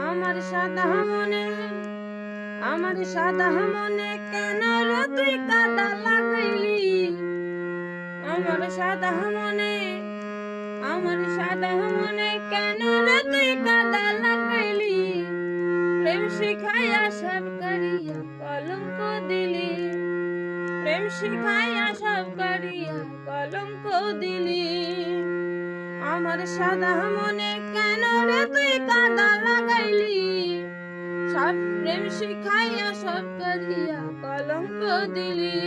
আমার সাদা মনে কেন রে তুই কাদা লাগাইলি? আমার সাদা মনে কেন রে তুই কাদা লাগাইলি? প্রেম শিখাইয়া সব করিয়া কলঙ্ক দিলি, প্রেম শিখাইয়া সব করিয়া কলঙ্ক দিলি। আমার সাদা মনে কেন রে তুই কাদা লাগাইলি? সব প্রেম শিখাইয়া সব করিয়া কলঙ্ক দিলি।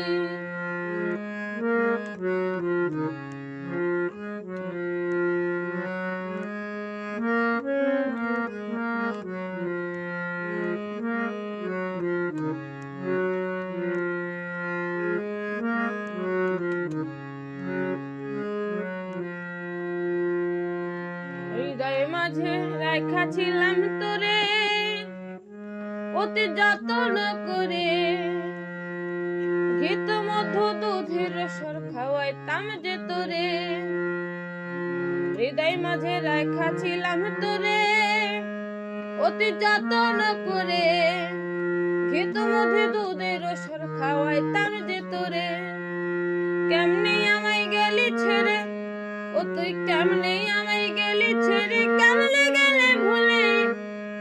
হৃদয় মাঝে রাখাছিলাম তোরে অতি যত্ন করে, ঘৃত মধু দুধের সর খাওয়াইতাম যে তোরে। হৃদয় মাঝে রাখাছিলাম তোরে অতি যত্ন করে, ঘৃত মধু দুধের সর খাওয়াইতাম যে তোরে। কেমনে আমায় গেলি ছেড়ে, ও তুই কেমনে আমায় গেলি ছেড়ে, কেমনে গেলে ভুলে?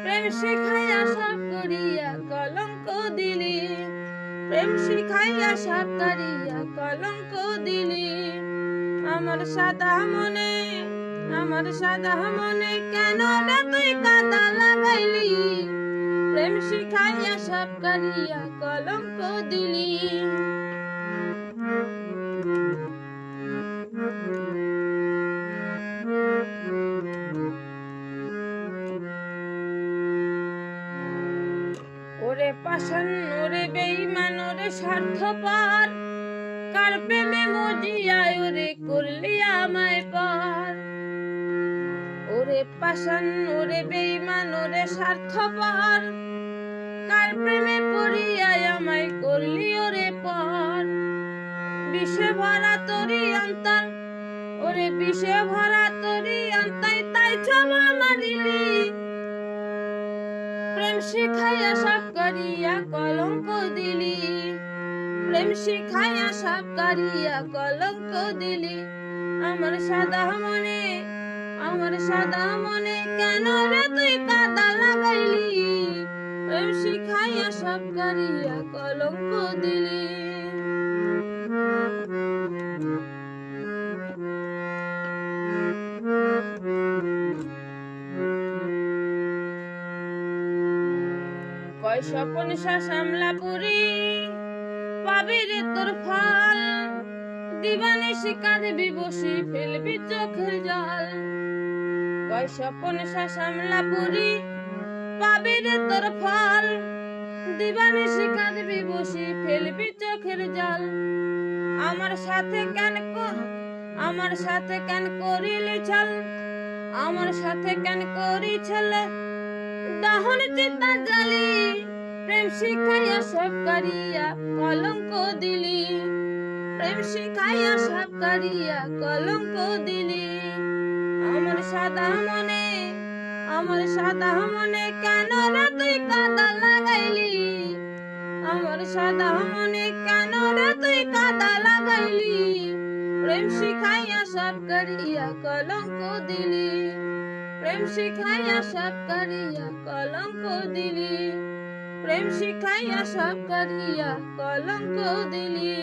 প্রেম শিখাইয়া সব করিয়া কলঙ্ক দিলি, প্রেম শিখাইয়া সব করিয়া কলঙ্ক দিলি। আমার সাদা মনে কেন রে তুই কাদা লাগাইলি? প্রেম শিখাইয়া সব করিয়া কলঙ্ক দিলি। ওরে পাষাণ, ওরে বেঈমান, ওরে স্বার্থপর, কার প্রেমে মজিয়ায় ওরে করলি আমায় পর। ওরে পাষাণ, ওরে বেঈমান, ওরে স্বার্থপর, কার প্রেমে পড়িয়ায় আমায় করলি ওরে পর। বিষে ভরা তোরি অন্তর, ওরে বিষে ভরা তোরি অন্তর, তাই ছবল মারিলি। প্রেম শিখাইয়া সব করিয়া কলঙ্ক দিলি, প্রেম শিখাইয়া সব করিয়া কলঙ্ক দিলি। আমার সাদা মনে কেন রে তুই কাদা লাগাইলি? প্রেম শিখাইয়া সব করিয়া কলঙ্ক দিলি। কয় স্বপন শামলা পুরি পাবি রে তোর ফল, দিবানিশি কাঁদবি বসি ফেলবি চোখের জল। কয় স্বপন শামলা পুরি পাবি রে তোর ফল, দিবানিশি কাঁদবি বসি ফেলবি চোখের জল। আমার সাথে কেন করিলি ছল? আমার সাথে কেন করি ছল? দহন চিতা জ্বালি, প্রেম শিখাইয়া সব করিয়া কলঙ্ক দিলি, প্রেম শিখাইয়া সব করিয়া কলঙ্ক দিলি। আমার সাদা মনে কেন রে তুই কাদা লাগাইলি? আমার সাদা মনে কেন রে তুই কাদা লাগাইলি? প্রেম শিখাইয়া সব করিয়া কলঙ্ক দিলি, প্রেম শিখাইয়া সব করিয়া কলঙ্ক দিলি, প্রেম শিখাইয়া সব করিয়া কলঙ্ক দিলি।